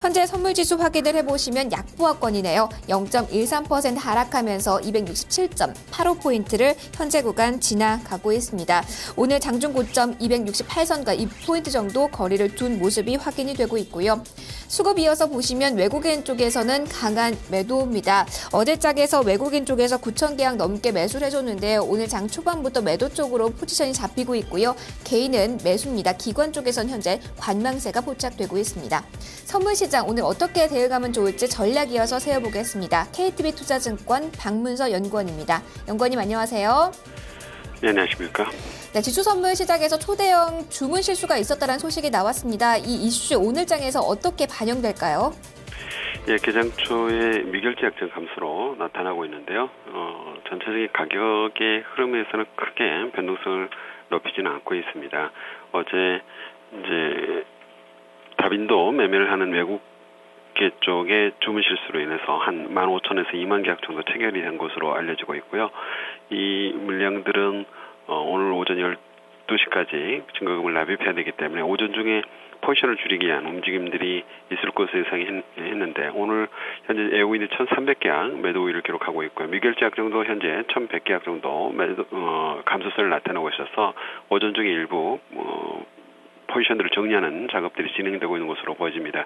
현재 선물지수 확인을 해보시면 약보합권이네요. 0.13% 하락하면서 267.85포인트를 현재 구간 지나가고 있습니다. 오늘 장중 고점 268선과 2포인트 정도 거리를 둔 모습이 확인이 되고 있고요. 수급 이어서 보시면 외국인 쪽에서는 강한 매도입니다. 어제 짝에서 외국인 쪽에서 9천 계약 넘게 매수를 해줬는데 오늘 장 초반부터 매도 쪽으로 포지션이 잡히고 있고요. 개인은 매수입니다. 기관 쪽에서는 현재 관망세가 포착되고 있습니다. 선물시장 오늘 어떻게 대응하면 좋을지 전략 이어서 세워보겠습니다. KTB투자증권 박문서 연구원입니다. 연구원님 안녕하세요. 네, 안녕하십니까. 네, 지수 선물 시장에서 초대형 주문 실수가 있었다는 소식이 나왔습니다. 이 이슈 오늘 장에서 어떻게 반영될까요? 예, 개장 초에 미결제 약정 감소로 나타나고 있는데요. 전체적인 가격의 흐름에서는 크게 변동성을 높이지는 않고 있습니다. 어제 이제 다빈도 매매를 하는 외국계 쪽의 주문 실수로 인해서 한 15,000에서 2만 계약 정도 체결이 된 것으로 알려지고 있고요. 이 물량들은 오늘 오전 12시까지 증거금을 납입해야 되기 때문에 오전 중에 포지션을 줄이기 위한 움직임들이 있을 것으로 예상했는데 오늘 현재 외국인이 1,300계약 매도 우위를 기록하고 있고요. 미결제 약정도 현재 1,100계약 정도 감소세를 나타내고 있어서 오전 중에 일부 포지션들을 정리하는 작업들이 진행되고 있는 것으로 보여집니다.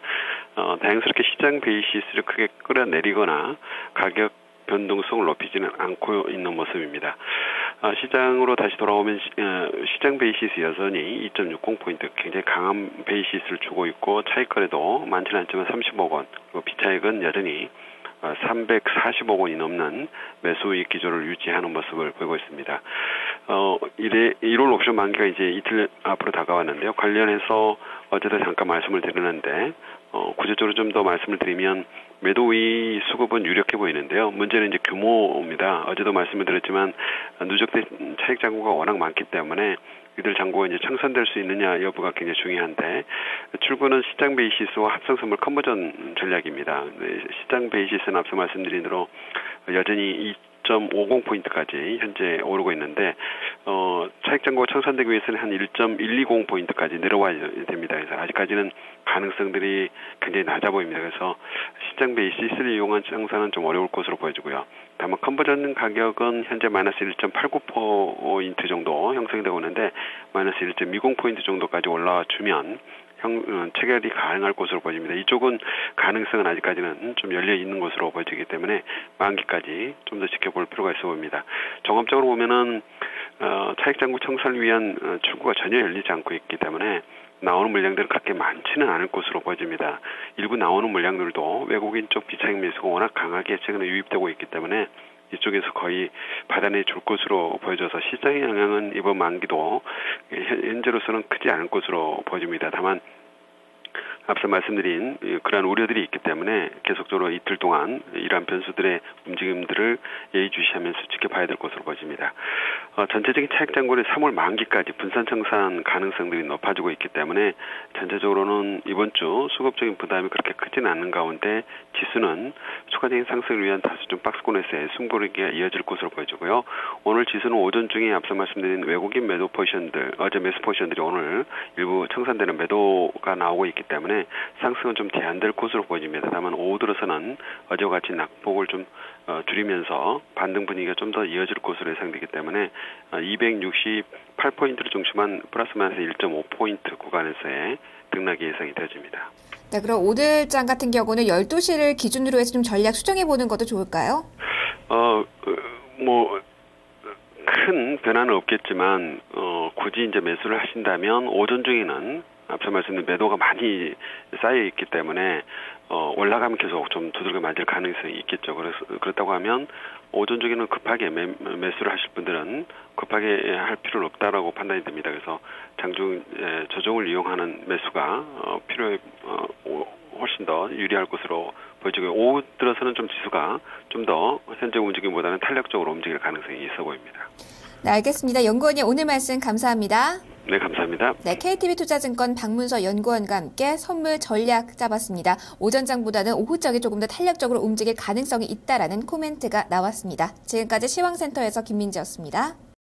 다행스럽게 시장 베이시스를 크게 끌어내리거나 가격 변동성을 높이지는 않고 있는 모습입니다. 시장으로 다시 돌아오면 시장 베이시스 여전히 2.60포인트 굉장히 강한 베이시스를 주고 있고 차익거래도 많지는 않지만 30억 원, 그리고 비차익은 여전히 340억 원이 넘는 매수이익 기조를 유지하는 모습을 보이고 있습니다. 1월 옵션 만기가 이제 이틀 앞으로 다가왔는데요. 관련해서 어제도 잠깐 말씀을 드렸는데 구체적으로 좀 더 말씀을 드리면 매도 우위 수급은 유력해 보이는데요. 문제는 이제 규모입니다. 어제도 말씀을 드렸지만 누적된 차익 잔고가 워낙 많기 때문에 이들 잔고가 이제 청산될 수 있느냐 여부가 굉장히 중요한데 출구는 시장 베이시스와 합성 선물 컨버전 전략입니다. 시장 베이시스는 앞서 말씀드린 대로 여전히 2.50포인트까지 현재 오르고 있는데 차익 잔고가 청산되기 위해서는 한 1.120포인트까지 내려와야 됩니다. 그래서 아직까지는 가능성들이 굉장히 낮아 보입니다. 그래서 시장 베이시스를 이용한 청산은 좀 어려울 것으로 보여지고요. 다만 컨버전 가격은 현재 마이너스 1.89포인트 정도 형성이 되고 있는데 마이너스 1.20포인트 정도까지 올라주면 체결이 가능할 것으로 보입니다. 이쪽은 가능성은 아직까지는 좀 열려 있는 것으로 보여지기 때문에 만기까지 좀 더 지켜볼 필요가 있어 보입니다. 종합적으로 보면은 차익잔고 청산을 위한 출구가 전혀 열리지 않고 있기 때문에 나오는 물량들은 그렇게 많지는 않을 것으로 보여집니다. 일부 나오는 물량들도 외국인 쪽 비차익 매수가 워낙 강하게 최근에 유입되고 있기 때문에 이쪽에서 거의 받아내 줄 것으로 보여져서 시장의 영향은 이번 만기도 현재로서는 크지 않을 것으로 보여집니다. 다만 앞서 말씀드린 그러한 우려들이 있기 때문에 계속적으로 이틀 동안 이러한 변수들의 움직임들을 예의주시하면서 지켜봐야 될 것으로 보여집니다. 전체적인 차익 잔고는 3월 만기까지 분산 청산 가능성들이 높아지고 있기 때문에 전체적으로는 이번 주 수급적인 부담이 그렇게 크지는 않는 가운데 지수는 추가적인 상승을 위한 다소 좀 박스권에서의 숨고르기가 이어질 것으로 보여지고요. 오늘 지수는 오전 중에 앞서 말씀드린 외국인 매도 포지션들, 어제 매수 포지션들이 오늘 일부 청산되는 매도가 나오고 있기 때문에 상승은 좀 제한될 것으로 보여집니다. 다만 오후 들어서는 어제와 같이 낙폭을 좀 줄이면서 반등 분위기가 좀 더 이어질 것으로 예상되기 때문에 268포인트를 중심한 플러스 마이너스 1.5포인트 구간에서의 등락이 예상이 되어집니다. 네, 그럼 오늘 장 같은 경우는 12시를 기준으로 해서 좀 전략 수정해보는 것도 좋을까요? 큰 변화는 없겠지만 굳이 이제 매수를 하신다면 오전 중에는 앞서 말씀드린 매도가 많이 쌓여 있기 때문에 올라가면 계속 좀 두들겨 맞을 가능성이 있겠죠. 그렇다고 하면 오전 중에는 급하게 매수를 하실 분들은 급하게 할 필요는 없다라고 판단이 됩니다. 그래서 장중 조정을 이용하는 매수가 훨씬 더 유리할 것으로 보여지고요. 오후 들어서는 좀 지수가 좀 더 현재 움직임보다는 탄력적으로 움직일 가능성이 있어 보입니다. 네, 알겠습니다. 연구원님 오늘 말씀 감사합니다. 네, 감사합니다. 네, KTB투자증권 박문서 연구원과 함께 선물 전략 짜봤습니다. 오전장보다는 오후장이 조금 더 탄력적으로 움직일 가능성이 있다라는 코멘트가 나왔습니다. 지금까지 시황센터에서 김민지였습니다.